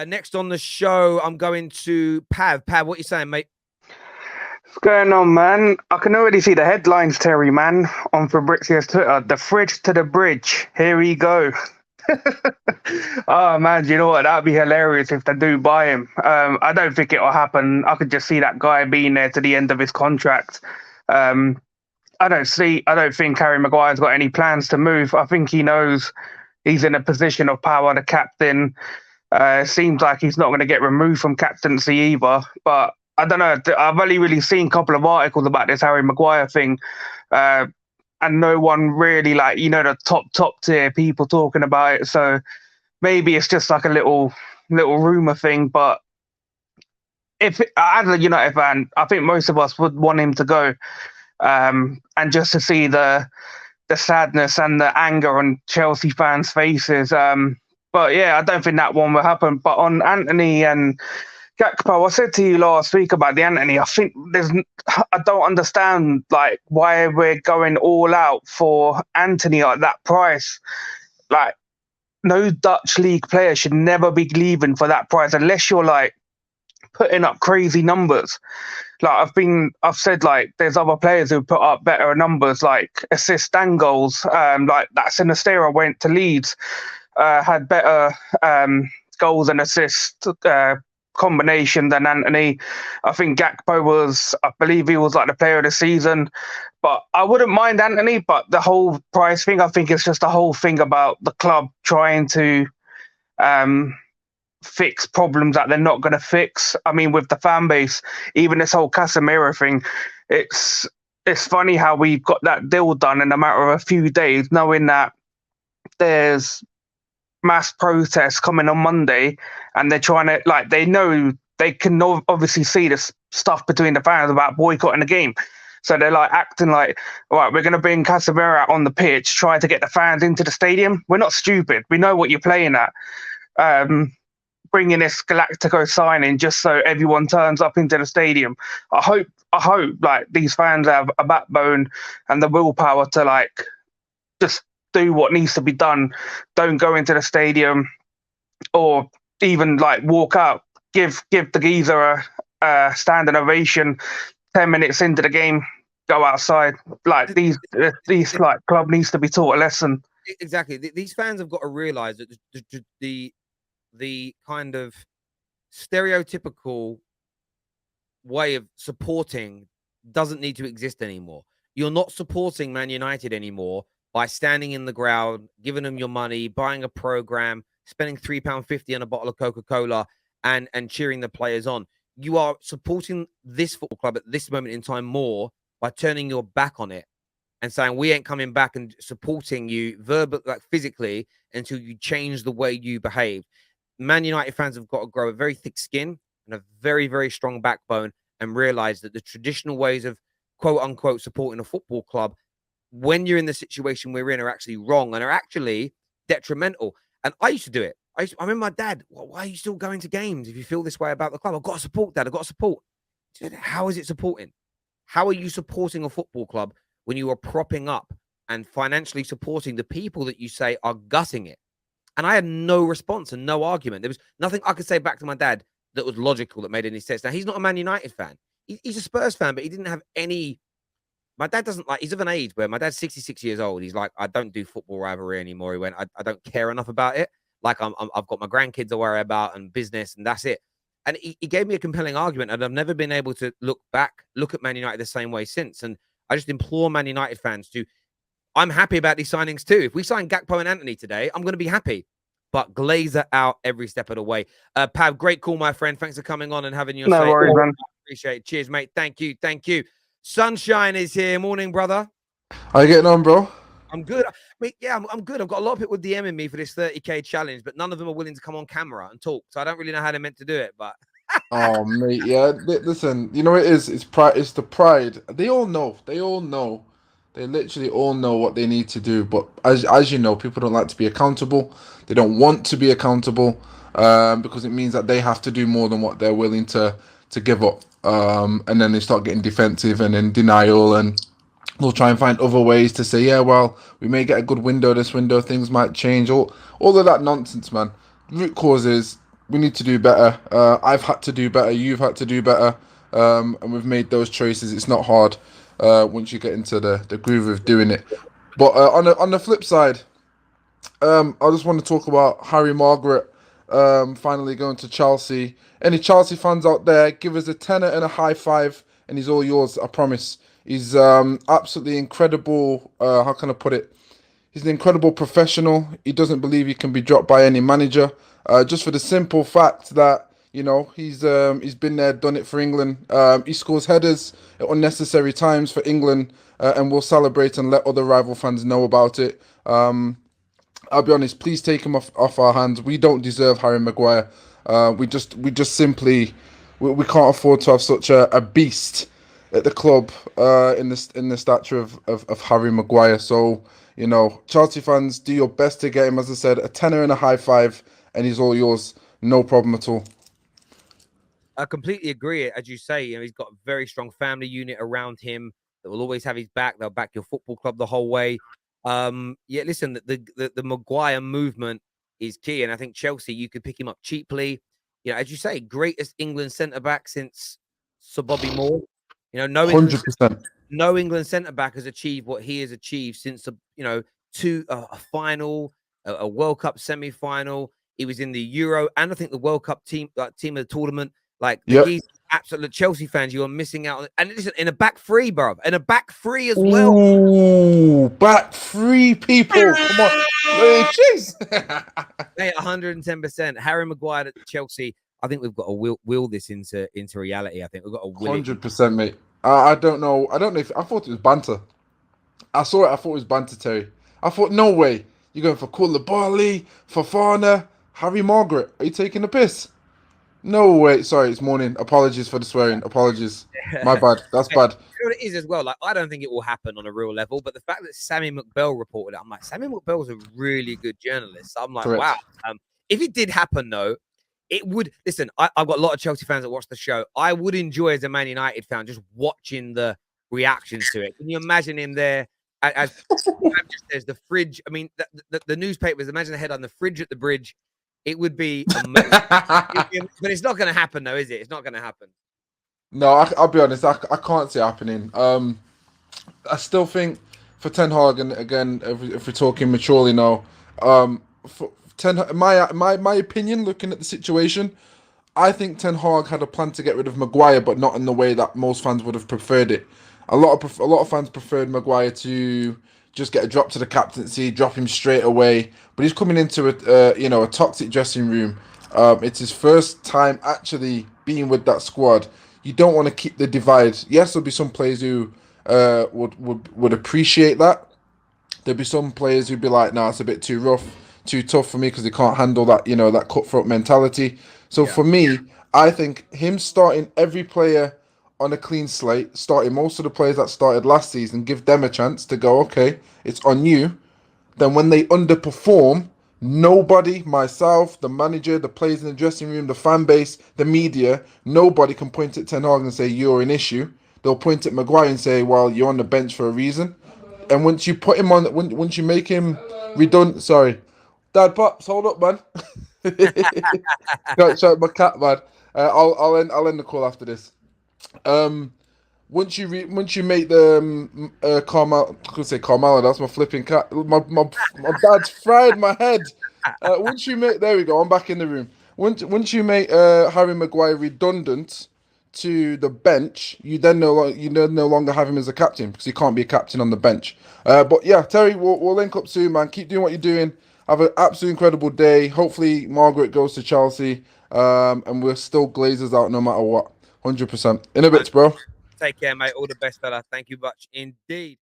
Next on the show, I'm going to Pav. Pav, what you saying, mate? What's going on, man? I can already see the headlines, Terry, man, on Fabrizio's Twitter. The fridge to the bridge. Here we go. Oh, man, do you know what? That'd be hilarious if they do buy him. I don't think it'll happen. I could just see that guy being there to the end of his contract. Um, I don't think Harry Maguire's got any plans to move. I think he knows he's in a position of power, the captain. Seems like he's not going to get removed from captaincy either. But I don't know. I've only really seen a couple of articles about this Harry Maguire thing, uh, and no one really the top tier people talking about it. So maybe it's just like a little rumor thing. But if as a United fan, I think most of us would want him to go, and just to see the sadness and the anger on Chelsea fans' faces. But yeah, I don't think that one will happen. But on Anthony and Gakpo, I said to you last week about the Anthony. I don't understand why we're going all out for Anthony at that price. Like, no Dutch league player should never be leaving for that price unless you're putting up crazy numbers. I've said there's other players who put up better numbers like assists and goals. Like that Sinistera went to Leeds, had better goals and assists combination than Anthony. I think I believe he was the player of the season. But I wouldn't mind Anthony, but the whole price thing, I think it's just the whole thing about the club trying to fix problems that they're not going to fix. I mean, with the fan base, even this whole Casemiro thing, it's funny how we got that deal done in a matter of a few days, knowing that there's mass protests coming on Monday, and they're trying to they know they can obviously see this stuff between the fans about boycotting the game. So they're acting all right, we're going to bring Casemiro out on the pitch, try to get the fans into the stadium. We're not stupid. We know what you're playing at. Bringing this Galactico signing just so everyone turns up into the stadium. I hope these fans have a backbone and the willpower to just do what needs to be done. Don't go into the stadium or even walk out. Give the geezer a standing ovation. 10 minutes into the game, go outside. These club needs to be taught a lesson. Exactly. These fans have got to realise that the kind of stereotypical way of supporting doesn't need to exist anymore. You're not supporting Man United anymore by standing in the ground, giving them your money, buying a program, spending £3.50 on a bottle of Coca-Cola and cheering the players on. You are supporting this football club at this moment in time more by turning your back on it and saying we ain't coming back and supporting you verbally, physically, until you change the way you behave. Man United fans have got to grow a very thick skin and a very, very strong backbone and realize that the traditional ways of quote unquote supporting a football club, when you're in the situation we're in, are actually wrong and are actually detrimental. And I used to do it. I remember my dad, why are you still going to games if you feel this way about the club? I've got to support, Dad. I've got to support. How is it supporting? How are you supporting a football club when you are propping up and financially supporting the people that you say are gutting it? And I had no response and no argument. There was nothing I could say back to my dad that was logical, that made any sense. Now, he's not a Man United fan. He's a Spurs fan, but he didn't have any... My dad doesn't he's of an age where my dad's 66 years old. He's like, I don't do football rivalry anymore. He went, I don't care enough about it. I've got my grandkids to worry about and business, and that's it. And he gave me a compelling argument, and I've never been able to look at Man United the same way since. And I just implore Man United fans to... I'm happy about these signings too. If we sign Gakpo and Anthony today, I'm going to be happy. But Glazer out every step of the way. Pav, great call, my friend. Thanks for coming on and having your say. No worries, man. Appreciate it. Cheers, mate. Thank you. Sunshine is here. Morning, brother. How you getting on, bro? I'm good. I mean, yeah, I'm good. I've got a lot of people DMing me for this 30K challenge, but none of them are willing to come on camera and talk. So I don't really know how they're meant to do it, but... Oh, mate, yeah. Listen, you know what it is? It's pride. It's the pride. They all know. They literally all know what they need to do. But as you know, people don't like to be accountable. They don't want to be accountable because it means that they have to do more than what they're willing to give up. And then they start getting defensive and in denial, and they'll try and find other ways to say, yeah, well, we may get a good window this window, things might change. All of that nonsense, man. Root cause is We need to do better. I've had to do better. You've had to do better. And we've made those choices. It's not hard once you get into the groove of doing it. But on the flip side, I just want to talk about Harry Margaret finally going to Chelsea. Any Chelsea fans out there, give us a tenner and a high five, and he's all yours. I promise. He's absolutely incredible. How can I put it? He's an incredible professional. He doesn't believe he can be dropped by any manager, just for the simple fact that he's been there, done it for England. He scores headers at unnecessary times for England, and will celebrate and let other rival fans know about it. I'll be honest. Please take him off our hands. We don't deserve Harry Maguire. We just simply we can't afford to have such a beast at the club in the stature of Harry Maguire. So Chelsea fans, do your best to get him. As I said, a tenner and a high five, and he's all yours. No problem at all. I completely agree. As you say, he's got a very strong family unit around him that will always have his back. They'll back your football club the whole way. Yeah, listen, the Maguire movement is key, and I think Chelsea, you could pick him up cheaply. As you say, greatest England centre back since Sir Bobby Moore. No England 100%. no England centre back has achieved what he has achieved since a final, a World Cup semi-final. He was in the Euro and I think the World Cup team of the tournament. Like he's absolute Chelsea fans, you are missing out on. And listen, in a back three, bro, in a back three as well. Ooh, back three people. Come on, jeez. Hey, 110%. Harry Maguire at Chelsea. I think we've got to will this into reality. I think we've got to will 100%, mate. I don't know. I don't know if I thought it was banter. I saw it. I thought it was banter, Terry. I thought, no way. You're going for Koulibaly, Fofana, Harry Margaret. Are you taking the piss? No way. Sorry, it's morning. Apologies for the swearing. Apologies. My bad. That's bad. You know what it is as well? Like, I don't think it will happen on a real level, but the fact that Sammy McBell reported it, I'm like, Sammy McBell's a really good journalist. I'm like, Correct. wow. If it did happen, though, it would. Listen, I've got a lot of Chelsea fans that watch the show. I would enjoy, as a Man United fan, just watching the reactions to it. Can you imagine him there? As there's the fridge. I mean, the newspapers. Imagine the head on the fridge at the bridge. It would be amazing. But it's not going to happen, though, is it? It's not going to happen. No, I'll be honest. I can't see it happening. I still think for Ten Hag, and again, if we're talking maturely now, for my opinion, looking at the situation, I think Ten Hag had a plan to get rid of Maguire, but not in the way that most fans would have preferred it. A lot of fans preferred Maguire to just get a drop to the captaincy, drop him straight away. But he's coming into a toxic dressing room. It's his first time actually being with that squad. You don't want to keep the divide. Yes, there'll be some players who would appreciate that. There'll be some players who'd be like, "Nah, it's a bit too rough, too tough for me," because they can't handle that, that cutthroat mentality. So for me, I think him starting every player on a clean slate, starting most of the players that started last season, give them a chance to go, okay, it's on you. Then when they underperform, nobody, myself, the manager, the players in the dressing room, the fan base, the media, nobody can point at Ten Hag and say you're an issue. They'll point at Maguire and say, well, you're on the bench for a reason. And once you put him on, once you make him redundant, sorry, Dad, Pops, hold up, man. Shout my cat, man. I'll end the call after this. Once you make the Carmel, I could say Carmelo, that's my flipping cat. My dad's fried my head. Once you make, there we go, I'm back in the room. Once you make Harry Maguire redundant to the bench, you then no longer have him as a captain, because he can't be a captain on the bench. But yeah, Terry, we'll link up soon, man. Keep doing what you're doing. Have an absolutely incredible day. Hopefully Margaret goes to Chelsea, and we're still Glazers out no matter what. 100%. In a bit, bro. Take care, mate. All the best, fella. Thank you much indeed.